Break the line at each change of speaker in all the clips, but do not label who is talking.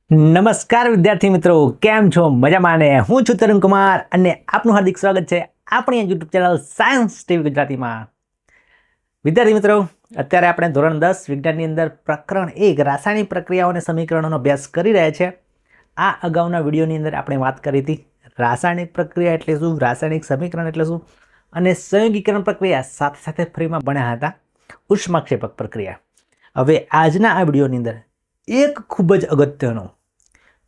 નમસ્કાર વિદ્યાર્થી મિત્રો, કેમ છો? મજામાં ને? હું છું તરુણ કુમાર અને આપનું હાર્દિક સ્વાગત છે આપણી YouTube ચેનલ સાયન્સ ટીવી ગુજરાતીમાં. વિદ્યાર્થી મિત્રો, અત્યારે આપણે ધોરણ 10 વિજ્ઞાનની અંદર પ્રકરણ 1 રાસાયણિક પ્રક્રિયાઓ અને સમીકરણોનો અભ્યાસ કરી રહ્યા છે. આ અગાઉના વિડીયોની અંદર આપણે વાત કરી હતી રાસાયણિક પ્રક્રિયા એટલે શું, રાસાયણિક સમીકરણ એટલે શું અને સંયોગીકરણ પ્રક્રિયા સાથે સાથે ફ્રીમાં ભણ્યા હતા ઉષ્માક્ષેપક પ્રક્રિયા. હવે આજના આ વિડીયોની અંદર એક ખૂબ જ અગત્યનો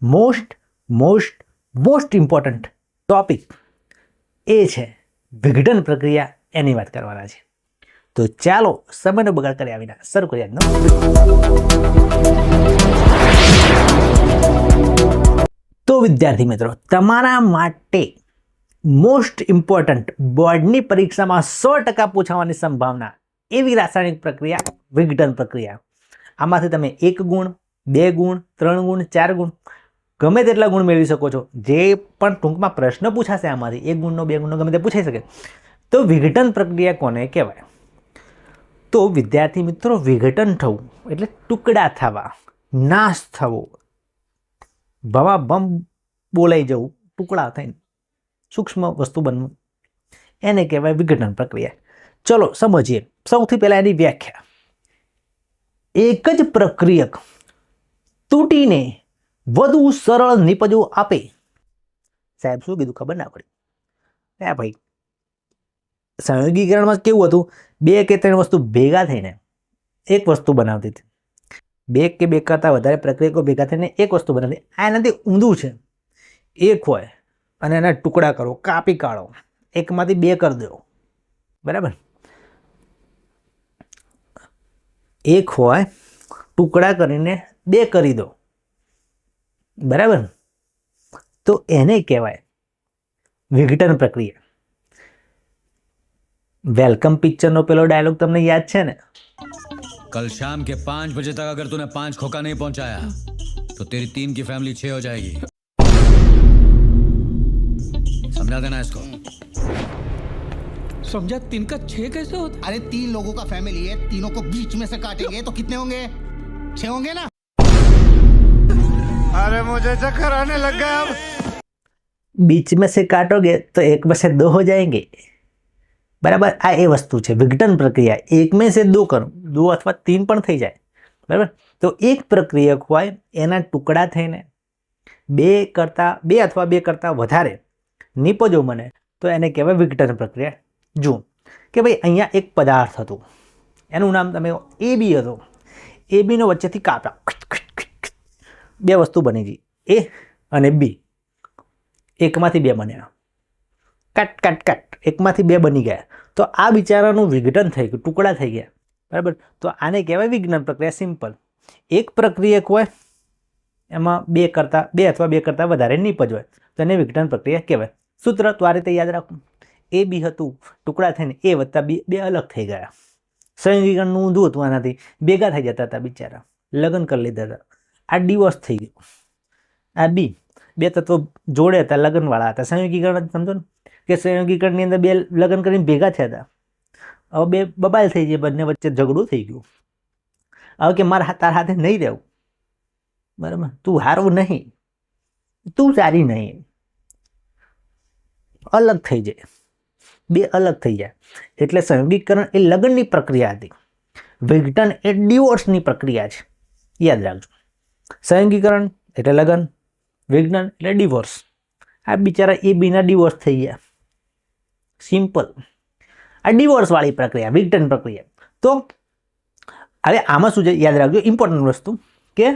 મોસ્ટ ઇમ્પોર્ટન્ટ ટોપિક એ છે વિઘટન પ્રક્રિયા. એની વાત કરવાના છે. તો ચાલો સમયનો બગાડ કર્યા વિના શરૂ કરીએ આજનો. તો વિદ્યાર્થી મિત્રો, તમારા માટે મોસ્ટ ઇમ્પોર્ટન્ટ બોર્ડની પરીક્ષામાં 100% પૂછાવાની સંભાવના એવી રાસાયણિક પ્રક્રિયા વિઘટન પ્રક્રિયા. આમાંથી તમે 1 ગુણ, 2 ગુણ, 3 ગુણ, 4 ગુણ ગમે તેટલા ગુણ મેળવી શકો છો. જે પણ ટૂંકમાં પ્રશ્ન પૂછાશે આમાંથી 1 ગુણનો, 2 ગુણનો ગમે તે પૂછાઈ શકે. તો વિઘટન પ્રક્રિયા કોને કહેવાય? તો વિદ્યાર્થી મિત્રો, વિઘટન થવું એટલે ટુકડા થવા, નાશ થવો, ભવાભમ બોલાઈ જવું, ટુકડા થઈને સૂક્ષ્મ વસ્તુ બનવું, એને કહેવાય વિઘટન પ્રક્રિયા. ચલો સમજીએ. સૌથી પહેલા એની વ્યાખ્યા. એક જ પ્રક્રિયક તૂટીને વધુ સરળ નિપજો આપે. સાહેબ શું કીધું ખબર ના પડી. ભાઈ, સંયોગીકરણમાં કેવું હતું? 2 કે 3 વસ્તુ ભેગા થઈને એક વસ્તુ બનાવતી હતી. 2 કે 2 કરતાં વધારે પ્રક્રિયકો ભેગા થઈને એક વસ્તુ બનાવતી. આ એનાથી ઊંધું છે. એક હોય અને એના ટુકડા કરો, કાપી કાઢો, એકમાંથી 2 કરી દો. બરાબર? એક હોય, ટુકડા કરીને 2 કરી દો. બરાબર? તો એને કહેવાય વિઘટન પ્રક્રિયા. વેલકમ પિક્ચરનો પેલો ડાયલોગ તમને યાદ છે ને?
कल शाम के 5 बजे तक अगर तूने 5 खोखा नहीं पहुंचाया तो तेरी 3 की फैमिली 6 हो जाएगी. समझा देना इसको.
समझा? 3 का 6 कैसे होता?
अरे 3 लोगों का फैमिली है, तीनों को बीच में से काटेंगे तो कितने होंगे? 6 होंगे ना? अरे मुझे चक्कर आने लग गया अब.
बीच में से काटोगे तो 1 में से 2 हो जाएंगे. बराबर? આ એ વસ્તુ છે વિઘટન પ્રક્રિયા. 1 में से 2 કરો, 2 અથવા 3 પણ થઈ જાય. બરાબર? તો એક પ્રક્રિયક હોય, એના ટુકડા થઈને 2 અથવા 2 કરતાં વધારે નિપજો બને તો એને કહેવાય વિઘટન પ્રક્રિયા. જુઓ કે ભાઈ, અહીંયા એક પદાર્થ હતું, એનું નામ તમે AB હતો. ABનો વચ્ચેથી કાપા, 2 વસ્તુ બની ગઈ, A અને B. એકમાંથી 2 બન્યા. કટ, એકમાંથી 2 બની ગયા. તો આ બિચારાનું વિઘટન થઈ ગયું, ટુકડા થઈ ગયા. બરાબર? તો આને કહેવાય વિઘટન પ્રક્રિયા. સિમ્પલ. એક પ્રક્રિયક હોય, એમાં 2 અથવા 2 કરતાં વધારે નિપજ હોય તો એને વિઘટન પ્રક્રિયા કહેવાય. સૂત્ર તો આ રીતે યાદ રાખો. AB હતું, ટુકડા થઈને A વત્તા B, 2 અલગ થઈ ગયા. સંયોગીકરણનું ઊંધું હતું, આનાથી ભેગા થઈ જતા હતા બિચારા, લગ્ન કરી લીધા હતા. આ ડિવોર્સ થઈ ગયું. આ B, 2 તત્વો જોડે હતા, લગ્નવાળા હતા. સંયોગીકરણ સમજો ને, કે સંયોગીકરણની અંદર 2 લગ્ન કરીને ભેગા થયા હતા. હવે 2 બબાલ થઈ જાય, બંને વચ્ચે ઝઘડું થઈ ગયું. હવે કે મારા તારા હાથે નહીં રહેવું. બરાબર? તું હારું નહીં, તું સારી નહીં, અલગ થઈ જાય. 2 અલગ થઈ જાય. એટલે સંયોગીકરણ એ લગ્નની પ્રક્રિયા હતી. વિઘટન એ ડિવોર્સની પ્રક્રિયા છે. યાદ રાખજો. સંયોગીકરણ એટલે લગ્ન, વિઘટન એટલે ડિવોર્સ. આ બિચારા ABના ડિવોર્સ થઈ ગયા. સિમ્પલ. આ ડિવોર્સવાળી પ્રક્રિયા, વિઘટન પ્રક્રિયા. તો હવે આમાં શું છે યાદ રાખજો, ઇમ્પોર્ટન્ટ વસ્તુ, કે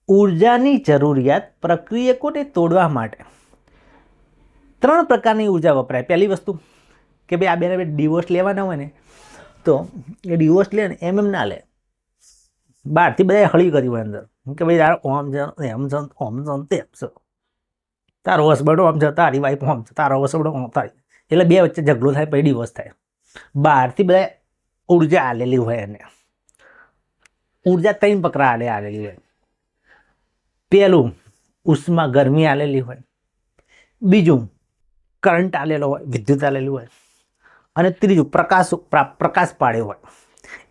ઉર્જાની જરૂરિયાત પ્રક્રિયકોને તોડવા માટે 3 પ્રકારની ઉર્જા વપરાય. પહેલી વસ્તુ કે ભાઈ, આ બેને ડિવોર્સ લેવાના હોય ને, તો એ ડિવોર્સ લે ને એમ ના લે. બહારથી બધા હળી કરી હોય અંદર, કે ભાઈ તારો ઓમ છે, એમ છે, ઓમ છે, તેમ છે, તારો હસબન્ડ ઓમ છે, તારી વાઈફ ઓમ છે, તારો હસબન્ડ ઓમ તારી. એટલે 2 વચ્ચે ઝઘડો થાય, પછી ડિવોર્સ થાય. બહારથી બધા ઉર્જા આલેલી હોય એને. ઉર્જા 3 પ્રકાર આલેલી હોય. પહેલું ઉષ્મા, ગરમી આલેલી હોય. બીજું કરંટ આલેલો હોય, વિદ્યુત આલેલું હોય. અને ત્રીજું પ્રકાશ પાડ્યો હોય.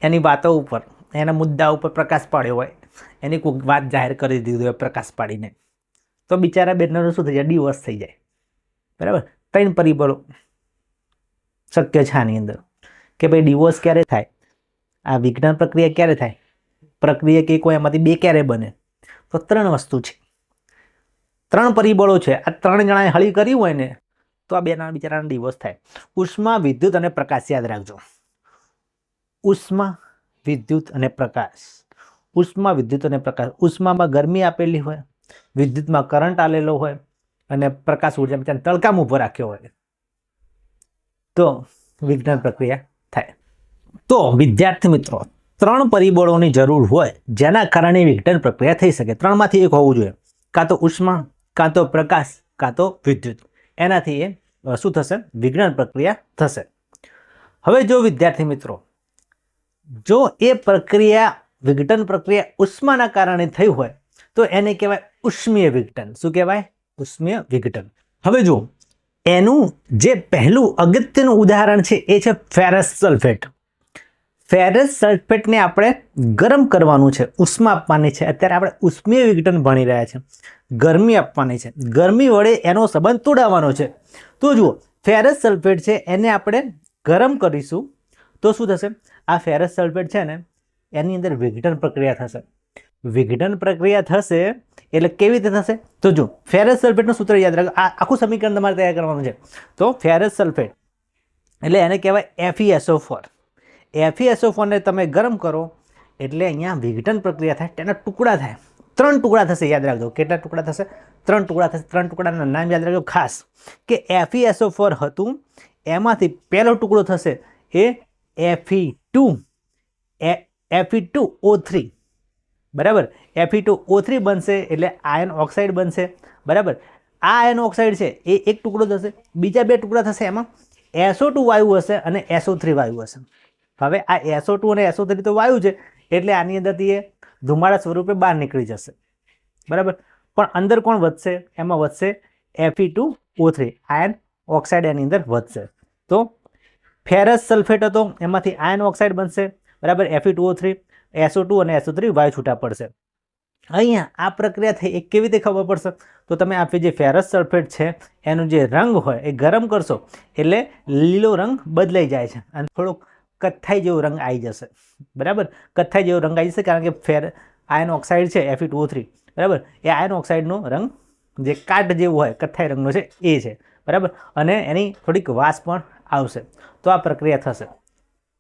એની વાતો ઉપર, એના મુદ્દા ઉપર પ્રકાશ પાડ્યો હોય. એની કોઈક વાત જાહેર કરી દીધી હોય પ્રકાશ પાડીને, તો બિચારા બેનનું શું થઈ જાય, ડિવોર્સ થઈ જાય. બરાબર. 3 પરિબળો શક્ય છે આની અંદર કે ભાઈ ડિવોર્સ ક્યારે થાય, આ વિજ્ઞાન પ્રક્રિયા ક્યારે થાય, પ્રક્રિયા કે કોઈ એમાંથી 2 ક્યારે બને. તો 3 વસ્તુ છે, 3 પરિબળો છે. આ 3 જણાએ હળી કર્યું હોય ને તો આ બેના બિચારાનો ડિવોર્સ થાય. ઉષ્મા, વિદ્યુત અને પ્રકાશ યાદ રાખજો. ઉષ્મા, વિદ્યુત અને પ્રકાશ. ઉષ્મા, વિદ્યુત અને પ્રકાશ. ઉષ્મામાં ગરમી આપેલી હોય, વિદ્યુતમાં કરંટ આલેલો હોય અને પ્રકાશ ઉર્જા બિચારા તડકામાં ઊભો રાખ્યો હોય તો વિજ્ઞાન પ્રક્રિયા થાય. તો વિદ્યાર્થી મિત્રો, 3 પરિબળોની જરૂર હોય જેના કારણે વિજ્ઞાન પ્રક્રિયા થઈ શકે. 3માંથી એક હોવું જોઈએ, કાં તો ઉષ્મા, કાં તો પ્રકાશ, કાં તો વિદ્યુત. એનાથી એ શું થશે, વિજ્ઞાન પ્રક્રિયા થશે. હવે જો વિદ્યાર્થી મિત્રો, જો એ પ્રક્રિયા વિઘટન પ્રક્રિયા ઉષ્માના કારણે થઈ હોય તો એને કહેવાય ઉષ્મીય વિઘટન. શું કહેવાય? ઉષ્મીય વિઘટન. હવે જો એનું જે પહેલું અગત્યનું ઉદાહરણ છે એ છે ફેરસ સલ્ફેટ. ફેરસ સલ્ફેટને આપણે ગરમ કરવાનું છે, ઉષ્મા આપવાની છે. અત્યારે આપણે ઉષ્મીય વિઘટન ભણી રહ્યા છે, ગરમી આપવાની છે, ગરમી વડે એનો સંબંધ તોડાવવાનો છે. તો જુઓ, ફેરસ સલ્ફેટ છે એને આપણે ગરમ કરીશું તો શું થશે, આ ફેરસ સલ્ફેટ છે ને એની અંદર વિઘટન પ્રક્રિયા થશે. વિઘટન પ્રક્રિયા થશે એટલે કેવી રીતે થશે, તો જો ફેરસ સલ્ફેટનું સૂત્ર યાદ રાખો. આ આખું સમીકરણ તમારે તૈયાર કરવાનું છે. તો ફેરસ સલ્ફેટ એટલે એને કહેવાય FeSO4. FeSO4 ને તમે ગરમ કરો એટલે અહીંયા વિઘટન પ્રક્રિયા થાય, તેના ટુકડા થાય. 3 ટુકડા થશે, યાદ રાખજો. કેટલા ટુકડા થશે? 3 ટુકડા થશે. 3 ટુકડાના નામ યાદ રાખજો ખાસ, કે FeSO4 હતું એમાંથી પહેલો ટુકડો થશે એ Fe2O3. બરાબર. Fe2O3 બનશે એટલે આયન ઓક્સાઇડ બનશે. બરાબર. આ આયન ઓક્સાઇડ છે એ એક ટુકડો થશે, બીજા 2 ટુકડા થશે, એમાં SO2 વાયુ હશે અને SO3 વાયુ હશે. હવે આ SO2 અને SO3 તો વાયુ છે એટલે આની અંદરથી એ ધુમાડા સ્વરૂપે બહાર નીકળી જશે. બરાબર. પણ અંદર કોણ વધશે? એમાં વધશે Fe2O3, આયન ઓક્સાઇડ એની અંદર વધશે. તો ફેરસ સલ્ફેટ હતો એમાંથી આયન ઓક્સાઇડ બનશે. બરાબર. Fe2O3, SO2 અને SO3 વાયુ છૂટા પડશે. અહીંયા આ પ્રક્રિયા થઈ એ કેવી રીતે ખબર પડશે, તો તમે આ જે ફેરસ સલ્ફેટ છે એનો જે રંગ હોય એ ગરમ કરશો એટલે લીલો રંગ બદલાઈ જાય છે અને થોડોક કથ્થાઈ જેવો રંગ આવી જશે. બરાબર. કથ્થાઈ જેવો રંગ આવી જશે કારણ કે આયન ઓક્સાઇડ છે Fe2O3. બરાબર. એ આયન ઓક્સાઇડનો રંગ જે કાટ જેવો હોય કથ્થાઈ રંગનો છે એ છે. બરાબર. અને એની થોડીક વાસ પણ આવશે. તો આ પ્રક્રિયા થશે.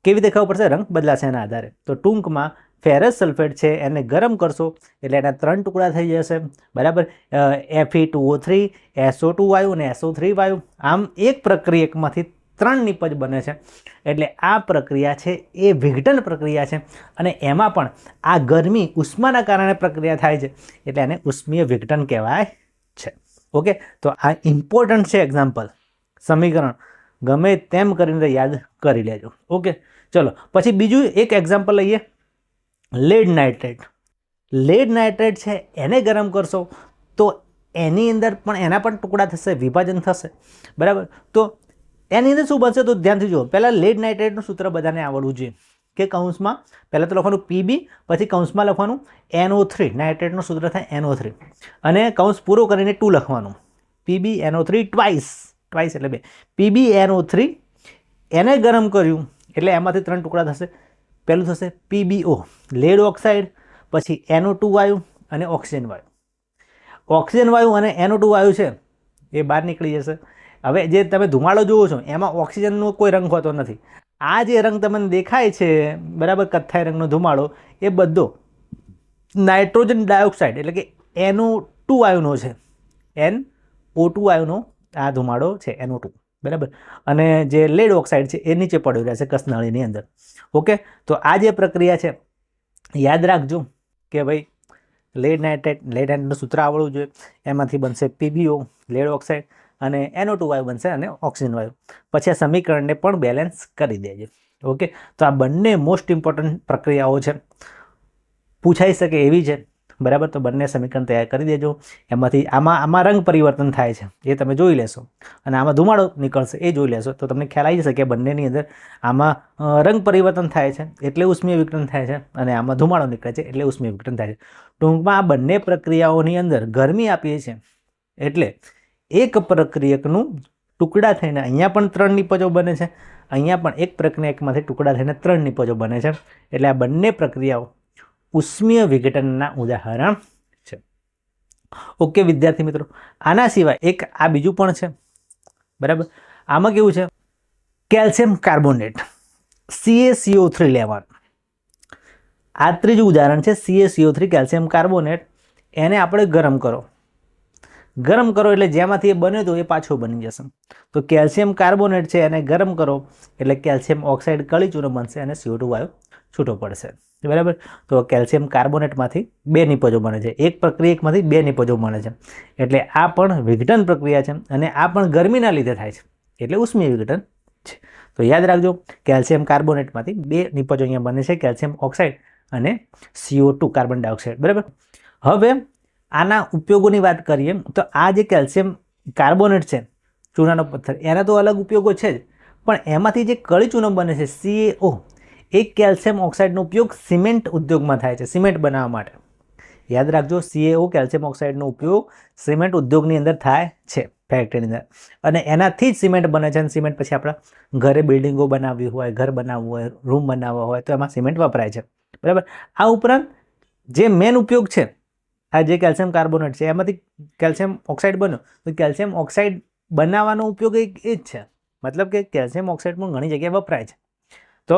કેવી રીતે ખબર પડશે? રંગ બદલાશે એના આધારે. તો ટૂંકમાં ફેરસ સલ્ફેટ છે એને ગરમ કરશો એટલે એના 3 ટુકડા થઈ જશે. બરાબર. Fe2O3, SO2 વાયુ અને SO3 વાયુ. આમ એક પ્રક્રિયકમાંથી 3 નિપજ બને છે. એટલે આ પ્રક્રિયા છે એ વિઘટન પ્રક્રિયા છે અને એમાં પણ આ ગરમી ઉષ્માના કારણે પ્રક્રિયા થાય છે એટલે એને ઉષ્મીય વિઘટન કહેવાય છે. ઓકે. તો આ ઇમ્પોર્ટન્ટ છે એક્ઝામ્પલ. સમીકરણ ગમે તેમ કરીને યાદ કરી લેજો. ઓકે. ચલો પછી બીજું એક એક્ઝામ્પલ લઈએ. Lead nitrate. લેડ નાઇટ્રેટ છે એને ગરમ કરશો તો એની અંદર પણ એના પણ ટુકડા થશે, વિભાજન થશે. બરાબર. તો એની અંદર શું બનશે તો ધ્યાનથી જુઓ. પહેલાં લેડ નાઇટ્રેટનું સૂત્ર બધાને આવડવું જોઈએ કે કૌંસમાં પહેલાં તો લખવાનું Pb, પછી કૌંસમાં લખવાનું NO3. નાઇટ્રેટનું સૂત્ર થાય NO3 અને કૌંસ પૂરો કરીને 2 લખવાનું. PbNO3 ટ્વાઇસ એટલે 2. PbNO3 એને ગરમ કર્યું એટલે એમાંથી 3 ટુકડા થશે. પહેલું થશે PbO, લેડ ઓક્સાઇડ, પછી NO2 વાયુ અને ઓક્સિજન વાયુ. ઓક્સિજન વાયુ અને NO2 વાયુ છે એ બહાર નીકળી જશે. હવે જે તમે ધુમાડો જુઓ છો એમાં ઓક્સિજનનો કોઈ રંગ હોતો નથી. આ જે રંગ તમને દેખાય છે, બરાબર, કથ્થાઈ રંગનો ધુમાડો, એ બધો નાઇટ્રોજન ડાયોક્સાઇડ એટલે કે NO2 વાયુનો છે. NO2 વાયુનો આ ધુમાડો છે, NO2. બરાબર. અને જે લેડ ઓક્સાઇડ છે એ નીચે પડ્યો રહેશે કસનળીની અંદર. ઓકે. તો આ જે પ્રક્રિયા છે યાદ રાખજો કે ભાઈ લેડ નાઇટ્રેટનું સૂત્ર આવડવું જોઈએ. એમાંથી બનશે PbO, લેડ ઓક્સાઇડ, અને NO2 વાયુ બનશે અને ઓક્સિજન વાયુ. પછી આ સમીકરણને પણ બેલેન્સ કરી દેજો. ઓકે. તો આ બંને મોસ્ટ ઇમ્પોર્ટન્ટ પ્રક્રિયાઓ છે, પૂછાઈ શકે એવી છે. બરાબર. તો બંને સમીકરણ તૈયાર કરી દેજો. એમાંથી આમાં રંગ પરિવર્તન થાય છે એ તમે જોઈ લેશો, અને આમાં ધુમાડો નીકળશે એ જોઈ લેશો, તો તમને ખ્યાલ આવી જશે કે બંનેની અંદર આમાં રંગ પરિવર્તન થાય છે એટલે ઉષ્મીય વિઘટન થાય છે, અને આમાં ધુમાડો નીકળે છે એટલે ઉષ્મીય વિઘટન થાય છે. ટૂંકમાં આ બંને પ્રક્રિયાઓની અંદર ગરમી આપીએ છીએ એટલે એક પ્રક્રિયકનું ટુકડા થઈને અહીંયા પણ 3 નિપજો બને છે, અહીંયા પણ એક પ્રક્રિયકમાંથી ટુકડા થઈને 3 નિપજો બને છે. એટલે આ બંને પ્રક્રિયાઓ ઉષ્મીય વિઘટનના ઉદાહરણ છે. ઓકે વિદ્યાર્થી મિત્રો, આના સિવાય એક આ બીજું પણ છે, બરાબર. આમાં કેવું છે, કેલ્શિયમ કાર્બોનેટ CaCO3 લેવાનું. આ ત્રીજું ઉદાહરણ છે, CaCO3 કેલ્શિયમ કાર્બોનેટ. એને આપણે ગરમ કરો એટલે જેમાંથી એ બન્યો હતો એ પાછો બની જશે. તો કેલ્શિયમ કાર્બોનેટ છે એને ગરમ કરો એટલે કેલ્શિયમ ઓક્સાઇડ કળી ચૂનો બનશે અને CO2 વાયુ છૂટો પડશે, બરાબર. તો કેલ્શિયમ કાર્બોનેટમાંથી 2 નિપજો બને છે, એક પ્રક્રિયકમાંથી 2 નિપજો બને છે, એટલે આ પણ વિઘટન પ્રક્રિયા છે, અને આ પણ ગરમીના લીધે થાય છે એટલે ઉષ્મીય વિઘટન છે. તો યાદ રાખજો, કેલ્શિયમ કાર્બોનેટમાંથી 2 નિપજો અહીંયા બને છે, કેલ્શિયમ ઓક્સાઇડ અને CO2 કાર્બન ડાયોક્સાઇડ, બરાબર. હવે આના ઉપયોગોની વાત કરીએ તો આ જે કેલ્શિયમ કાર્બોનેટ છે, ચૂનાનો પથ્થર, એના તો અલગ ઉપયોગો છે જ, પણ એમાંથી જે કળી ચૂનો બને છે CaO, એક કેલ્શિયમ ઓક્સાઇડનો ઉપયોગ સિમેન્ટ ઉદ્યોગમાં થાય છે, સિમેન્ટ બનાવવા માટે. યાદ રાખજો, CaO કેલ્શિયમ ઓક્સાઇડનો ઉપયોગ સિમેન્ટ ઉદ્યોગની અંદર થાય છે, ફેક્ટરીની અંદર, અને એનાથી જ સિમેન્ટ બને છે. અને સિમેન્ટ પછી આપણા ઘરે બિલ્ડિંગો બનાવવી હોય, ઘર બનાવવું હોય, રૂમ બનાવવા હોય તો એમાં સિમેન્ટ વપરાય છે, બરાબર. આ ઉપરાંત જે મેન ઉપયોગ છે, આ જે કેલ્શિયમ કાર્બોનેટ છે એમાંથી કેલ્શિયમ ઓક્સાઇડ બન્યો, તો કેલ્શિયમ ઓક્સાઇડ બનાવવાનો ઉપયોગ એ જ છે, મતલબ કે કેલ્શિયમ ઓક્સાઇડ પણ ઘણી જગ્યાએ વપરાય છે. તો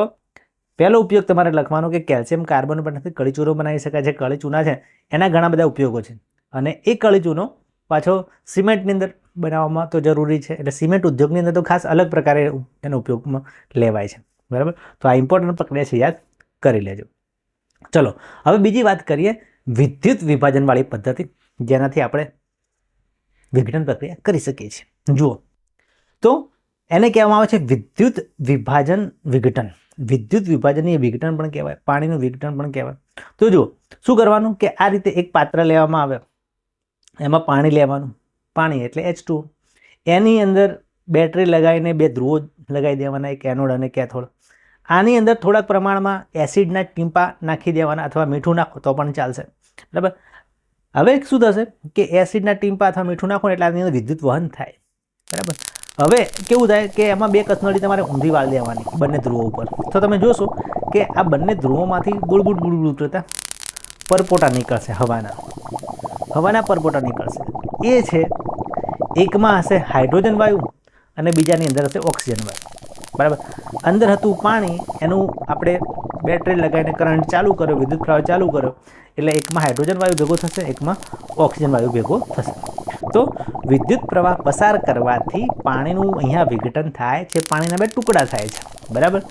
પહેલો ઉપયોગ તમારે લખવાનો કે કેલ્શિયમ કાર્બોનેટ પરથી કળી ચૂનો બનાવી શકાય છે. કળી ચૂના છે એના ઘણા બધા ઉપયોગો છે, અને એ કળી ચૂનો પાછો સિમેન્ટની અંદર બનાવવામાં તો જરૂરી છે, એટલે સિમેન્ટ ઉદ્યોગની અંદર તો ખાસ અલગ પ્રકારે એનો ઉપયોગમાં લેવાય છે, બરાબર. તો આ ઇમ્પોર્ટન્ટ પ્રક્રિયા છે, યાદ કરી લેજો. ચલો હવે બીજી વાત કરીએ, વિદ્યુત વિભાજનવાળી પદ્ધતિ, જેનાથી આપણે વિઘટન પ્રક્રિયા કરી શકીએ છીએ. જુઓ, તો એને કહેવામાં આવે છે વિદ્યુત વિભાજન વિઘટન. વિદ્યુત વિભાજન એ વિઘટન પણ કહેવાય, પાણીનું વિઘટન પણ કહેવાય. તો જુઓ, શું કરવાનું કે આ રીતે એક પાત્ર લેવામાં આવે, એમાં પાણી લેવાનું, પાણી એટલે H2, એની અંદર બેટરી લગાવીને 2 ધ્રુવો લગાવી દેવાના, એક એનોડ અને કેથોડ. આની અંદર થોડાક પ્રમાણમાં એસિડના ટીમ્પા નાખી દેવાના, અથવા મીઠું નાખો તો પણ ચાલશે, બરાબર. હવે શું થશે કે એસિડના ટીમ્પા અથવા મીઠું નાખો એટલે આની અંદર વિદ્યુત વહન થાય, બરાબર. હવે કેવું થાય કે એમાં 2 કસનળી તમારે ઊંધી વાળી દેવાની બંને ધ્રુવો ઉપર. તો તમે જોશો કે આ બંને ધ્રુવોમાંથી બુડબુડ બુડબુડ કરતા પરપોટા નીકળશે, હવાના પરપોટા નીકળશે. એ છે, એકમાં હશે હાઇડ્રોજન વાયુ અને બીજાની અંદર હશે ઓક્સિજન વાયુ, બરાબર. અંદર હતું પાણી, એનું આપણે બેટરી લગાવીને કરંટ ચાલુ કર્યો, વિદ્યુત પ્રવાહ ચાલુ કર્યો, એટલે એકમાં હાઇડ્રોજન વાયુ ભેગો થશે, એકમાં ઓક્સિજન વાયુ ભેગો થશે. તો વિદ્યુત પ્રવાહ પસાર કરવાથી પાણીનું અહીંયા વિઘટન થાય છે, પાણીના 2 ટુકડા થાય છે, બરાબર.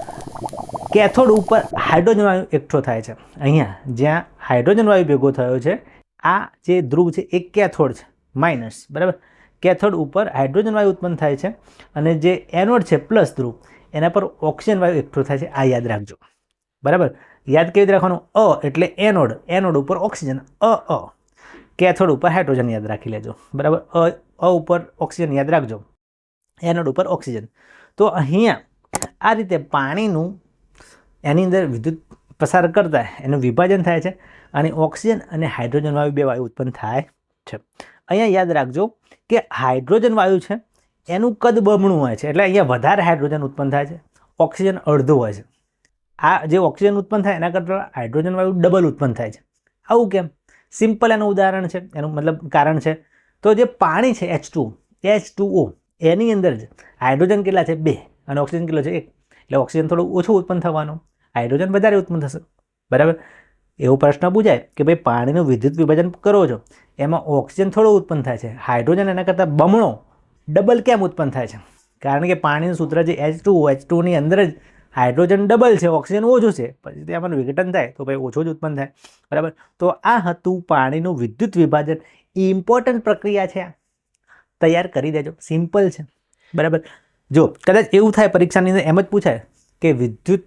કેથોડ ઉપર હાઇડ્રોજન વાયુ એકઠો થાય છે. અહીંયા જ્યાં હાઇડ્રોજન વાયુ ભેગો થયો છે, આ જે ધ્રુવ છે એ કેથોડ છે, માઇનસ, બરાબર. કેથોડ ઉપર હાઇડ્રોજન વાયુ ઉત્પન્ન થાય છે, અને જે એનોડ છે પ્લસ ધ્રુવ, એના પર ઓક્સિજન વાયુ એકઠો થાય છે. આ યાદ રાખજો, બરાબર. યાદ કેવી રીતે રાખવાનું? અ એટલે એનોડ, એનોડ ઉપર ઓક્સિજન, અ કેથોડ ઉપર હાઇડ્રોજન યાદ રાખી લેજો, બરાબર. અ ઉપર ઓક્સિજન યાદ રાખજો, એનોડ ઉપર ઓક્સિજન. તો અહીંયા આ રીતે પાણીનું એની અંદર વિદ્યુત પસાર કરતા એનું વિભાજન થાય છે, અને ઓક્સિજન અને હાઇડ્રોજન વાયુ 2 વાયુ ઉત્પન્ન થાય છે. અહીંયા યાદ રાખજો કે હાઇડ્રોજન વાયુ છે એનું કદ બમણું હોય છે, એટલે અહીંયા વધારે હાઇડ્રોજન ઉત્પન્ન થાય છે, ઓક્સિજન અડધું હોય છે. આ જે ઓક્સિજન ઉત્પન્ન થાય એના કરતાં હાઇડ્રોજન વાયુ ડબલ ઉત્પન્ન થાય છે. આવું કેમ? સિમ્પલ એનું ઉદાહરણ છે, એનું મતલબ કારણ છે. તો જે પાણી છે H2O, એની અંદર જ હાઇડ્રોજન કેટલા છે? 2, અને ઓક્સિજન કેટલો છે? 1. એટલે ઓક્સિજન થોડું ઓછું ઉત્પન્ન થવાનું, હાઇડ્રોજન વધારે ઉત્પન્ન થશે, બરાબર. એવો પ્રશ્ન પૂછાય કે ભાઈ પાણીનું વિદ્યુત વિભાજન કરો છો, એમાં ઓક્સિજન થોડો ઉત્પન્ન થાય છે, હાઇડ્રોજન એના કરતાં બમણો, ડબલ કેમ ઉત્પન્ન થાય છે? કારણ કે પાણીનું સૂત્ર જે H2O ની અંદર જ હાઇડ્રોજન ડબલ છે, ઓક્સિજન ઓછું છે, પછી તેમાં વિઘટન થાય તો ભાઈ ઓછો જ ઉત્પન્ન થાય, બરાબર. તો આ હતું પાણીનું વિદ્યુત વિભાજન. ઇમ્પોર્ટન્ટ પ્રક્રિયા છે, તૈયાર કરી દેજો, સિમ્પલ છે, બરાબર. જો કદાચ એવું થાય પરીક્ષાની અંદર એમ જ પૂછાય કે વિદ્યુત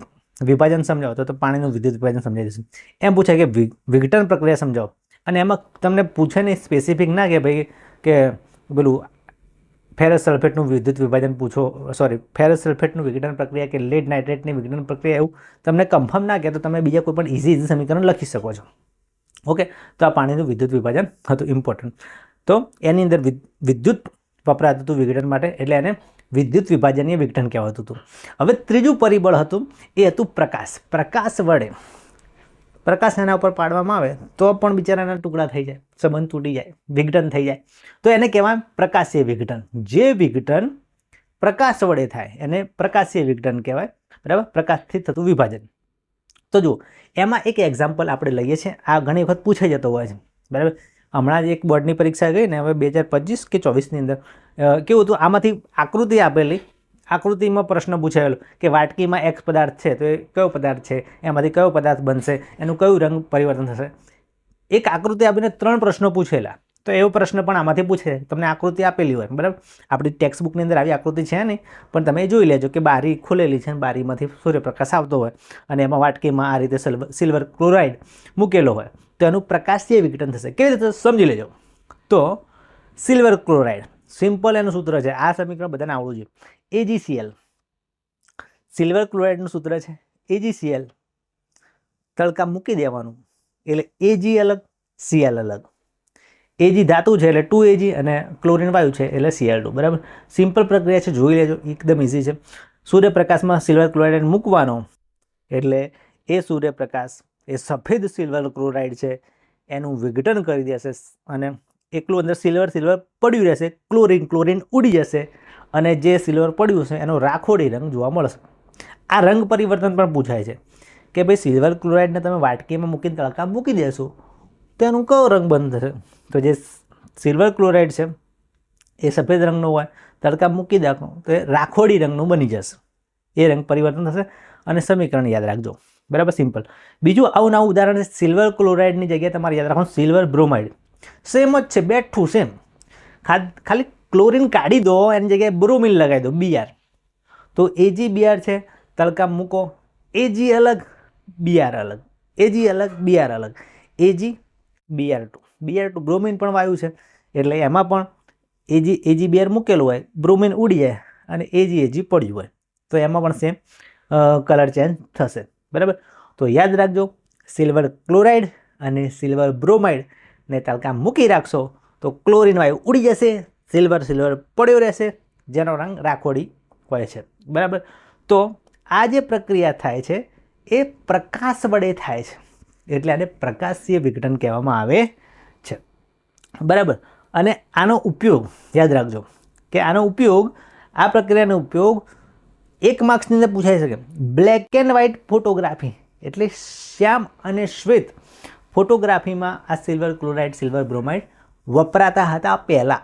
વિભાજન સમજાવો, તો પાણીનું વિદ્યુત વિભાજન સમજાવી દઈશું. એમ પૂછાય કે વિઘટન પ્રક્રિયા સમજાવો, અને એમાં તમને પૂછે નહીં સ્પેસિફિક ના કે ભાઈ કે પેલું ફેરસ સલ્ફેટનું વિદ્યુત વિભાજન પૂછો, સોરી ફેરસ સલ્ફેટનું વિઘટન પ્રક્રિયા કે લેડ નાઇટ્રેટની વિઘટન પ્રક્રિયા, એવું તમને કન્ફર્મ ના કહે તો તમે બીજા કોઈ પણ ઇઝી સમીકરણ લખી શકો છો. ઓકે, તો આ પાણીનું વિદ્યુત વિભાજન હતું ઇમ્પોર્ટન્ટ. તો એની અંદર વિદ્યુત વપરાતું હતું વિઘટન માટે, એટલે એને વિદ્યુત વિભાજનીય વિઘટન કહેવાતું હતું. હવે ત્રીજું પરિબળ હતું એ હતું પ્રકાશ. પ્રકાશ વડે પ્રકાશ એના ઉપર પાડવામાં આવે તો પણ બિચારાના ટુકડા થઈ જાય, સંબંધ તૂટી જાય, વિઘટન થઈ જાય, તો એને કહેવાય પ્રકાશીય વિઘટન. જે વિઘટન પ્રકાશ વડે થાય એને પ્રકાશીય વિઘટન કહેવાય. બરાબર, પ્રકાશથી થતું વિભાજન. તો જુઓ, એમાં એક એક્ઝામ્પલ આપણે લઈએ છીએ. આ ઘણી વખત પૂછાઈ જતો હોય છે. બરાબર, હમણાં જ એક બોર્ડની પરીક્ષા ગઈ ને, હવે 2025 કે 24ની અંદર કેવું હતું, આમાંથી આકૃતિ આપેલી, આકૃતિમાં પ્રશ્ન પૂછાયેલો કે વાટકીમાં એક્સ પદાર્થ છે તો એ કયો પદાર્થ છે, એમાંથી કયો પદાર્થ બનશે, એનું કયું રંગ પરિવર્તન થશે. એક આકૃતિ આપીને 3 પ્રશ્નો પૂછેલા. તો એવો પ્રશ્ન પણ આમાંથી પૂછે, તમને આકૃતિ આપેલી હોય. બરાબર, આપણી ટેક્સ્ટ બુકની અંદર આવી આકૃતિ છે નહીં, પણ તમે જોઈ લેજો કે બારી ખુલેલી છે અને બારીમાંથી સૂર્યપ્રકાશ આવતો હોય અને એમાં વાટકીમાં આ રીતે સિલ્વર ક્લોરાઇડ મૂકેલો હોય, તો એનું પ્રકાશીય વિઘટન થશે. કેવી રીતે સમજી લેજો. તો સિલ્વર ક્લોરાઇડ, સિમ્પલ એનું સૂત્ર છે, આ સમીકરણ બધાને આવડવું જોઈએ. AgCl, સિલ્વર ક્લોરાઇડનું સૂત્ર છે AgCl. તડકા મૂકી દેવાનું એટલે Ag અલગ, Cl અલગ. Ag ધાતુ છે એટલે 2Ag અને ક્લોરીન વાયુ છે એટલે Cl2. બરાબર, સિમ્પલ પ્રક્રિયા છે, જોઈ લેજો, એકદમ ઇઝી છે. સૂર્યપ્રકાશમાં સિલ્વર ક્લોરાઇડ મૂકવાનો એટલે એ સૂર્યપ્રકાશ એ સફેદ સિલ્વર ક્લોરાઇડ છે એનું વિઘટન કરી દેશે અને એકલું અંદર સિલ્વર પડ્યું રહેશે, ક્લોરીન ઉડી જશે અને જે સિલ્વર પડ્યું છે એનો રાખોડી રંગ જોવા મળશે. આ રંગ પરિવર્તન પણ પૂછાય છે કે ભાઈ સિલ્વર ક્લોરાઇડને તમે વાટકીમાં મૂકીને તડકા મૂકી દેશો તો એનું કયો રંગ બંધ થશે. તો જે સિલ્વર ક્લોરાઇડ છે એ સફેદ રંગનો હોય, તડકા મૂકી દેખો તો એ રાખોડી રંગનું બની જશે, એ રંગ પરિવર્તન થશે. અને સમીકરણ યાદ રાખજો. બરાબર, સિમ્પલ. બીજું આવું નવું ઉદાહરણ છે, સિલ્વર ક્લોરાઇડની જગ્યાએ તમારે યાદ રાખવાનું સિલ્વર બ્રોમાઇડ. સેમ જ છે, બેઠું સેમ, ખાલી ક્લોરીન કાઢી દો, એની જગ્યાએ બ્રોમિન લગાવી દો, Br. તો AgBr છે, તડકા મૂકો, Ag અલગ, Br અલગ, Ag અલગ, Br અલગ, AgBr2 બ્રોમિન પણ વાયુ છે એટલે એમાં પણ AgBr મૂકેલું હોય, બ્રોમિન ઉડી જાય અને Ag પડ્યું હોય તો એમાં પણ સેમ કલર ચેન્જ થશે. બરાબર, તો યાદ રાખજો, સિલ્વર ક્લોરાઇડ અને સિલ્વર બ્રોમાઇડ ને તડકા મૂકી રાખશો તો ક્લોરીન વાયુ ઉડી જશે, સિલ્વર પડ્યો રહેશે, જેનો રંગ રાખોડી હોય છે. બરાબર, તો આ જે પ્રક્રિયા થાય છે એ પ્રકાશ વડે થાય છે એટલે આને પ્રકાશીય વિઘટન કહેવામાં આવે છે. બરાબર, અને આનો ઉપયોગ યાદ રાખજો કે આનો ઉપયોગ, આ પ્રક્રિયાનો ઉપયોગ 1 માર્ક્સની અંદર પૂછાઈ શકે. બ્લેક એન્ડ વ્હાઇટ ફોટોગ્રાફી એટલે શ્યામ અને શ્વેત ફોટોગ્રાફીમાં આ સિલ્વર ક્લોરાઇડ, સિલ્વર બ્રોમાઇડ વપરાતા હતા પહેલાં.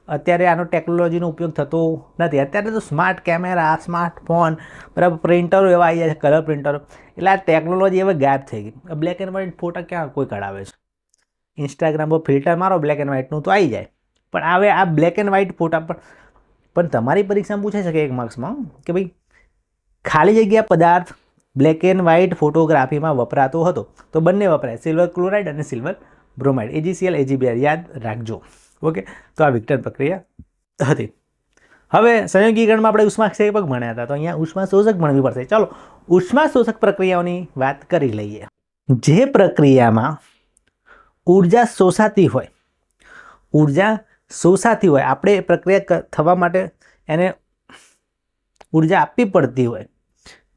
અત્યારે આનો ટેકનોલોજીનો ઉપયોગ થતો નથી. અત્યારે તો સ્માર્ટ કેમેરા, સ્માર્ટફોન, બરાબર, પ્રિન્ટરો એવા આવી જાય છે, કલર પ્રિન્ટરો, એટલે આ ટેકનોલોજી હવે ગાયબ થઈ ગઈ. બ્લેક એન્ડ વ્હાઇટ ફોટા ક્યાં કોઈ કઢાવે છે? ઇન્સ્ટાગ્રામ પર ફિલ્ટર મારો બ્લેક એન્ડ વ્હાઇટનું તો આવી જાય. પણ હવે આ બ્લેક એન્ડ વ્હાઇટ ફોટા પણ તમારી પરીક્ષામાં પૂછાઈ શકે 1 માર્ક્સમાં કે ભાઈ ખાલી જગ્યા પદાર્થ બ્લેક એન્ડ વ્હાઇટ ફોટોગ્રાફીમાં વપરાતો હતો તો બંને વપરાય, સિલ્વર ક્લોરાઇડ અને સિલ્વર બ્રોમાઇડ, AgCl, AgBr યાદ રાખજો. ઓકે, તો આ વિઘટન પ્રક્રિયા હતી. હવે સંયોગીકરણમાં આપણે ઉષ્માક્ષેપક ભણ્યા હતા, તો અહીંયા ઉષ્માશોષક ભણવી પડશે. ચાલો ઉષ્માશોષક પ્રક્રિયાઓની વાત કરી લઈએ. જે પ્રક્રિયામાં ઉર્જા શોષાતી હોય, આપણે એ પ્રક્રિયા થવા માટે એને ઉર્જા આપવી પડતી હોય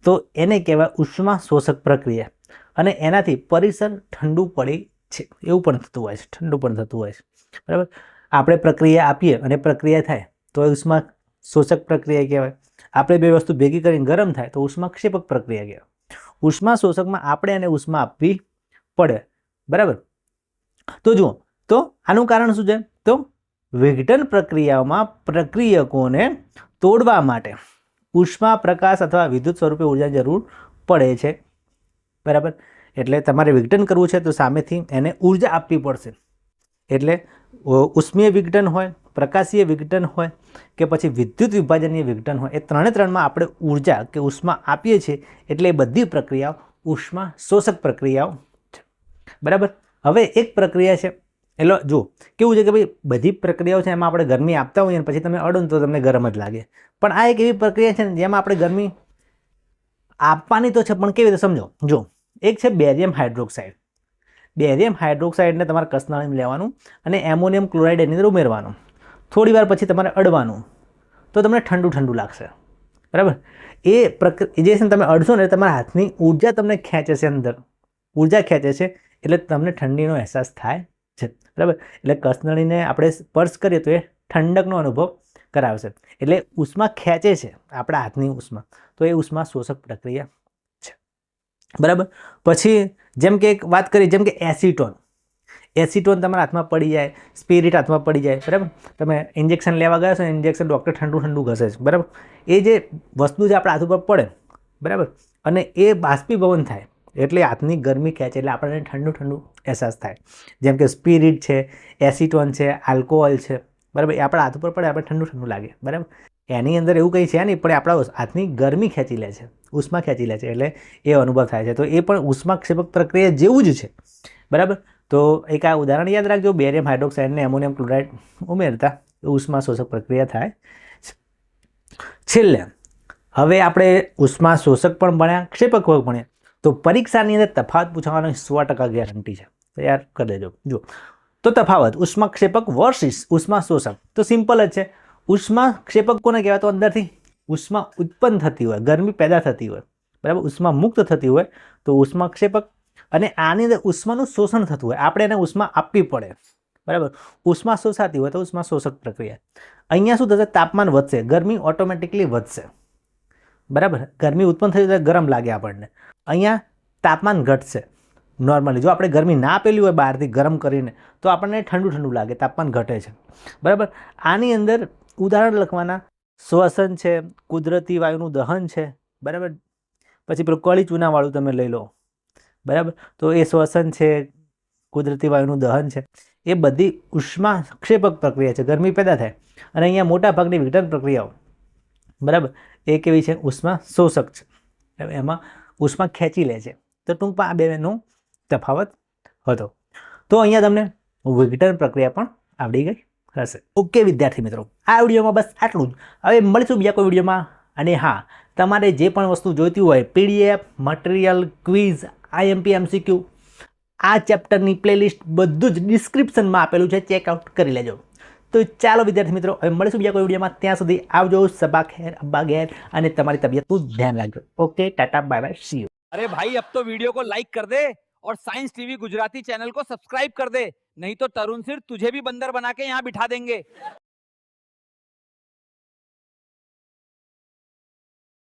તો એને કહેવાય ઉષ્માશોષક પ્રક્રિયા. અને એનાથી પરિસર ઠંડુ પડે છે, એવું પણ થતું હોય છે, ઠંડુ પણ થતું હોય છે. બરાબર, આપણે પ્રક્રિયા આપીએ અને પ્રક્રિયા થાય તો ઉષ્માશોષક પ્રક્રિયા કહેવાય. આપણે બે વસ્તુ ભેગી કરીને ગરમ થાય તો ઉષ્માક્ષેપક પ્રક્રિયા કહેવાય. ઉષ્માશોષકમાં આપણે એને ઉષ્મા આપવી પડે. બરાબર, તો જુઓ, તો આનું કારણ શું છે? તો વિઘટન પ્રક્રિયાઓમાં પ્રક્રિયકોને તોડવા માટે ઉષ્મા, પ્રકાશ અથવા વિદ્યુત સ્વરૂપે ઉર્જાની જરૂર પડે છે. બરાબર, એટલે તમારે વિઘટન કરવું છે તો સામેથી એને ઉર્જા આપવી પડશે. એટલે ઉષ્મીય વિઘટન હોય, પ્રકાશીય વિઘટન હોય કે પછી વિદ્યુત વિભાજનીય વિઘટન હોય, એ ત્રણેમાં આપણે ઉર્જા કે ઉષ્મા આપીએ છીએ એટલે એ બધી પ્રક્રિયાઓ ઉષ્મા શોષક પ્રક્રિયાઓ છે. બરાબર, હવે એક પ્રક્રિયા છે, એટલે જો કેવું છે કે ભાઈ બધી પ્રક્રિયાઓ છે એમાં આપણે ગરમી આપતા હોઈએ ને પછી તમે અડો ને તો તમને ગરમ જ લાગે, પણ આ એક એવી પ્રક્રિયા છે ને જેમાં આપણે ગરમી આપવાની તો છે, પણ કેવી રીતે સમજો. જો એક છે બેરિયમ હાઇડ્રોક્સાઇડ. બેરિયમ હાઇડ્રોક્સાઇડને તમારે કસનાળીમાં લેવાનું અને એમોનિયમ ક્લોરાઇડ એની અંદર ઉમેરવાનું, થોડી વાર પછી તમારે અડવાનું તો તમને ઠંડુ ઠંડુ લાગશે, બરાબર. એ જે છે ને તમે અડશો ને તમારા હાથની ઉર્જા તમને ખેંચે છે, અંદર ઉર્જા ખેંચે છે એટલે તમને ઠંડીનો અહેસાસ થાય છે, બરાબર. એટલે કસનળીને આપણે સ્પર્શ કરીએ તો એ ઠંડકનો અનુભવ કરાવશે, એટલે ઉષ્મા ખેંચે છે આપણા હાથની ઉષ્મા, તો એ ઉષ્મા શોષક પ્રક્રિયા છે, બરાબર. પછી જેમ કે એક વાત કરી, જેમ કે એસિટોન. એસિટોન તમારા હાથમાં પડી જાય, સ્પિરિટ હાથમાં પડી જાય, બરાબર. તમે ઇન્જેક્શન લેવા ગયા છો, ઇન્જેક્શન ડૉક્ટર ઠંડુ ઠંડુ ઘસે છે, બરાબર. એ જે વસ્તુ છે આપણા હાથ ઉપર પડે, બરાબર, અને એ બાષ્પીભવન થાય એટલે હાથની ગરમી ખેંચે એટલે આપણને ઠંડુ ઠંડુ અહેસાસ થાય. જેમ કે સ્પિરિટ છે, એસિટોન છે, આલ્કોહોલ છે, બરાબર, એ આપણા હાથ ઉપર પડે આપણે ઠંડુ ઠંડુ લાગે, બરાબર. એની અંદર એવું કંઈ છે નહીં, પણ આપણા હાથની ગરમી ખેંચી લે છે, ઉષ્મા ખેંચી લે છે, એટલે એ અનુભવ થાય છે. તો એ પણ ઉષ્માક્ષેપક પ્રક્રિયા જેવું જ છે, બરાબર. તો એક આ ઉદાહરણ યાદ રાખજો, બેરિયમ હાઇડ્રોક્સાઇડને એમોનિયમ ક્લોરાઇડ ઉમેરતા ઉષ્મા શોષક પ્રક્રિયા થાય છે. છેલ્લે હવે આપણે ઉષ્મા શોષક પણ ભણ્યા, ક્ષેપક પણ ભણ્યા. તો પરીક્ષાની અંદર તફાવત પૂછવાની 100% ગેરંટી છે, તૈયાર કરી દેજો. જો તો તફાવત ઉષ્માક્ષેપક વર્સિસ ઉષ્મા શોષક, તો સિમ્પલ જ છે. ઉષ્માક્ષેપક કોને કહેવાય? તો અંદરથી ઉષ્મા ઉત્પન્ન થતી હોય, ગરમી પેદા થતી હોય, બરાબર, ઉષ્મા મુક્ત થતી હોય તો ઉષ્માક્ષેપક. અને આની અંદર ઉષ્માનું શોષણ થતું હોય, આપણે એને ઉષ્મા આપવી પડે, બરાબર. ઉષ્મા શોષાતી હોય તો ઉષ્મા શોષક પ્રક્રિયા. અહીંયા શું થશે? તાપમાન વધશે, ગરમી ઓટોમેટિકલી વધશે, બરાબર. ગરમી ઉત્પન્ન થઈ તો ગરમ લાગે આપણને, અહીંયા તાપમાન ઘટશે નોર્મલી. જો આપણે ગરમી ના આપેલી હોય બહારથી ગરમ કરીને તો આપણને ઠંડુ ઠંડુ લાગે, તાપમાન ઘટે છે, બરાબર. આની અંદર ઉદાહરણ લખવાના, શ્વસન છે, કુદરતી વાયુનું દહન છે, બરાબર. પછી પેલું કળી ચૂનાવાળું તમે લઈ લો, બરાબર. તો એ શ્વસન છે, કુદરતી વાયુનું દહન છે, એ બધી ઉષ્માક્ષેપક પ્રક્રિયા છે, ગરમી પેદા થાય. અને અહીંયા મોટા ભાગની વિઘટન પ્રક્રિયાઓ, બરાબર, એ કેવી છે? ઉષ્મા શોષક છે, એમાં ઉષ્મા ખેંચી લે છે. તો ટૂંકમાં આ બેનો તફાવત હતો. તો અહીંયા તમને વિઘટન પ્રક્રિયા પણ આવડી ગઈ હશે. ઓકે વિદ્યાર્થી મિત્રો, આ વિડીયોમાં બસ આટલું જ. હવે મળીશું બીજા કોઈ વિડીયોમાં. અને હા, તમારે જે પણ વસ્તુ જોઈતી હોય, PDF, material, quiz, IMP, MCQ, આ ચેપ્ટરની પ્લેલિસ્ટ બધું જ ડિસ્ક્રિપ્શનમાં આપેલું છે, ચેકઆઉટ કરી લેજો. તો ચાલો વિદ્યાર્થી મિત્રો, હવે મળીશું બીજા કોઈ વિડીયોમાં. ત્યાં સુધી આવજો. સબા ખેર, અબ્બા ઘેર, અને તમારી તબિયતનું ધ્યાન રાખજો. Okay, Tata, bye bye, C you.
अरे भाई अब तो वीडियो को लाइक कर दे और साइंस टीवी गुजराती चैनल को सब्सक्राइब कर दे, नहीं तो तरुण सिर तुझे भी बंदर बना के यहाँ बिठा देंगे.